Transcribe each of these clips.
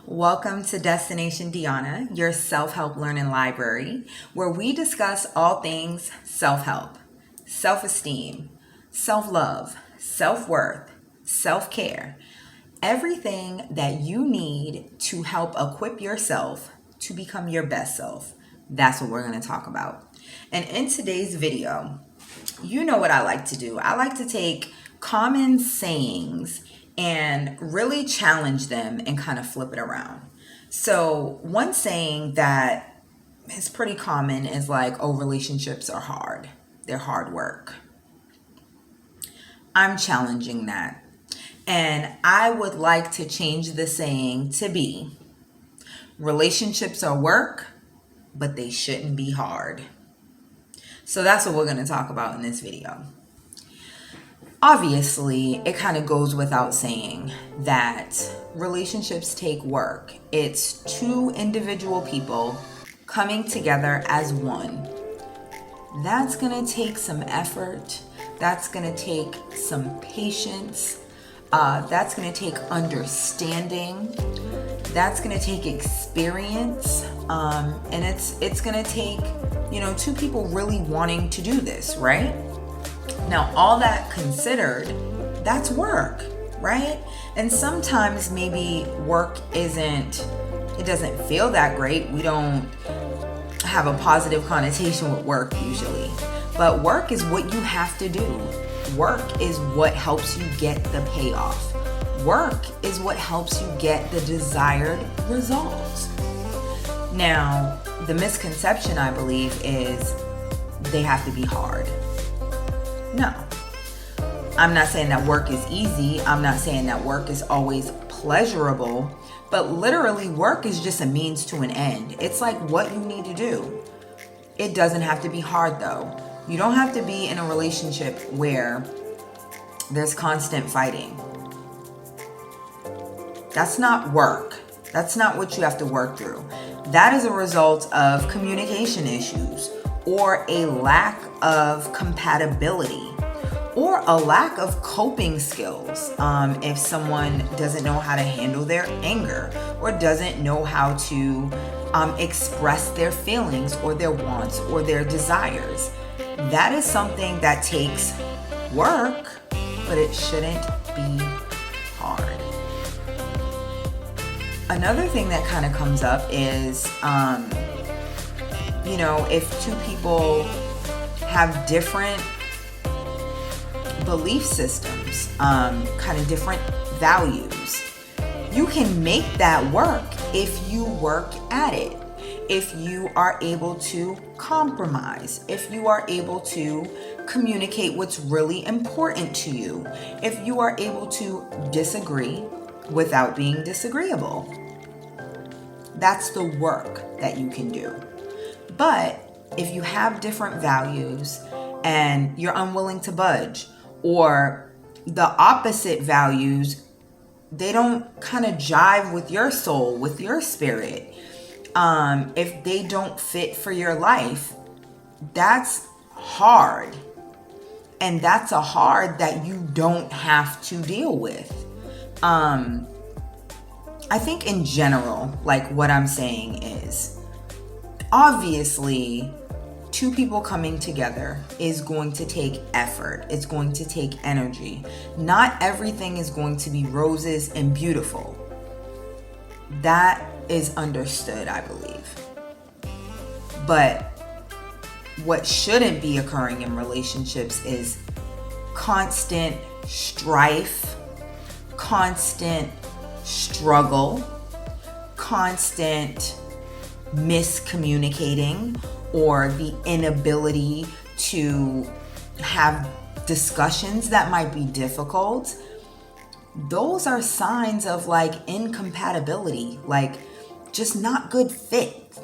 Welcome to DestinationDionna, your self-help learning library, where we discuss all things self-help, self-esteem, self-love, self-worth, self-care, everything that you need to help equip yourself to become your best self. That's what we're going to talk about. And in today's video, you know what I like to do. I like to take common sayings and really challenge them and kind of flip it around. So one saying that is pretty common is like, oh, relationships are hard. They're hard work. I'm challenging that. And I would like to change the saying to be, relationships are work, but they shouldn't be hard. So that's what we're going to talk about in this video. Obviously, it kind of goes without saying that relationships take work. It's two individual people coming together as one. That's going to take some effort. That's going to take some patience. That's going to take understanding. That's going to take experience. And it's going to take, two people really wanting to do this, right? Now, all that considered, that's work, right? And sometimes maybe work it doesn't feel that great. We don't have a positive connotation with work usually. But work is what you have to do. Work is what helps you get the payoff. Work is what helps you get the desired results. Now, the misconception, I believe, is they have to be hard. No, I'm not saying that work is easy. I'm not saying that work is always pleasurable, but literally work is just a means to an end. It's like what you need to do. It doesn't have to be hard though. You don't have to be in a relationship where there's constant fighting. That's not work. That's not what you have to work through. That is a result of communication issues, or a lack of compatibility, or a lack of coping skills. If someone doesn't know how to handle their anger, or doesn't know how to express their feelings or their wants or their desires. That is something that takes work, but it shouldn't be hard. Another thing that kind of comes up is, if two people have different belief systems, kind of different values, you can make that work if you work at it. If you are able to compromise, if you are able to communicate what's really important to you, if you are able to disagree without being disagreeable. That's the work that you can do. But if you have different values and you're unwilling to budge, or the opposite values, they don't kind of jive with your soul, with your spirit, if they don't fit for your life, that's hard. And that's a hard that you don't have to deal with. I think in general, like what I'm saying is, obviously, two people coming together is going to take effort. It's going to take energy. Not everything is going to be roses and beautiful. That is understood, I believe. But what shouldn't be occurring in relationships is constant strife, constant struggle, constant miscommunicating, or the inability to have discussions that might be difficult. Those are signs of like incompatibility, like just not good fit.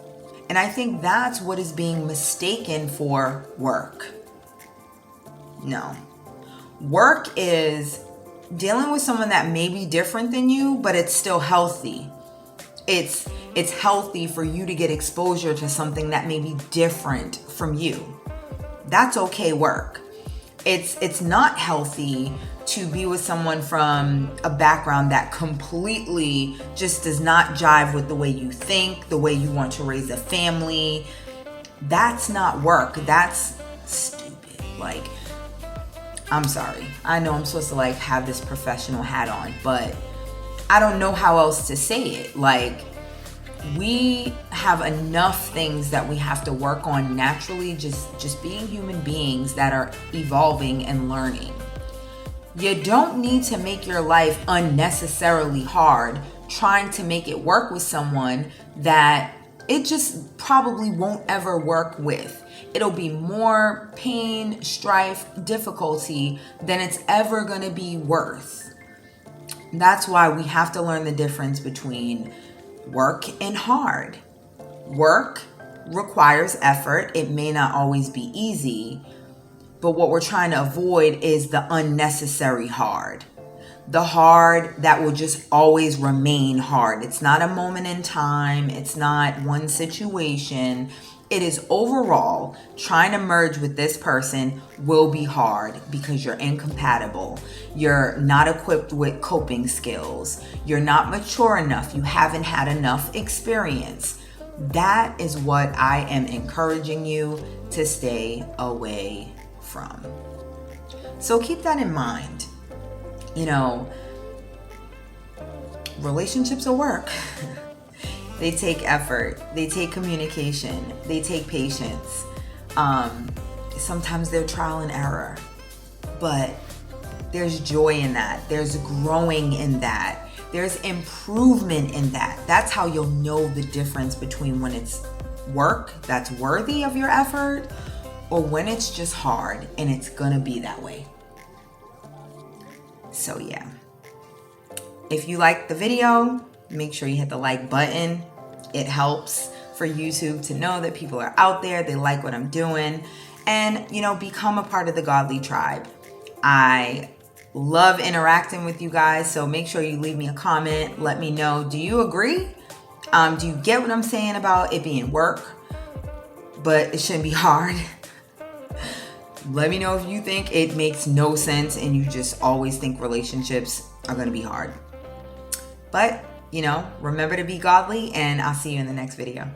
And I think that's what is being mistaken for work. No. Work is dealing with someone that may be different than you, but it's still healthy. It's healthy for you to get exposure to something that may be different from you. That's okay work. It's not healthy to be with someone from a background that completely just does not jive with the way you think, the way you want to raise a family. That's not work. That's stupid. Like, I'm sorry. I know I'm supposed to like have this professional hat on, but I don't know how else to say it. Like, we have enough things that we have to work on naturally, just being human beings that are evolving and learning. You don't need to make your life unnecessarily hard trying to make it work with someone that it just probably won't ever work with. It'll be more pain, strife, difficulty than it's ever going to be worth. That's why we have to learn the difference between work and hard. Work requires effort. It may not always be easy, but what we're trying to avoid is the unnecessary hard. The hard that will just always remain hard. It's not a moment in time. It's not one situation. It is overall trying to merge with this person will be hard because you're incompatible. You're not equipped with coping skills. You're not mature enough. You haven't had enough experience. That is what I am encouraging you to stay away from. So keep that in mind. You know, relationships are work. They take effort. They take communication. They take patience. Sometimes they're trial and error, but there's joy in that. There's growing in that. There's improvement in that. That's how you'll know the difference between when it's work that's worthy of your effort or when it's just hard and it's gonna be that way. So yeah, if you like the video, make sure you hit the like button. It helps for YouTube to know that people are out there, they like what I'm doing, and you know, become a part of the Godly Tribe. I love interacting with you guys, so make sure you leave me a comment. Let me know, do you agree? Do you get what I'm saying about it being work, but it shouldn't be hard? Let me know if you think it makes no sense and you just always think relationships are going to be hard. But, you know, remember to be godly, and I'll see you in the next video.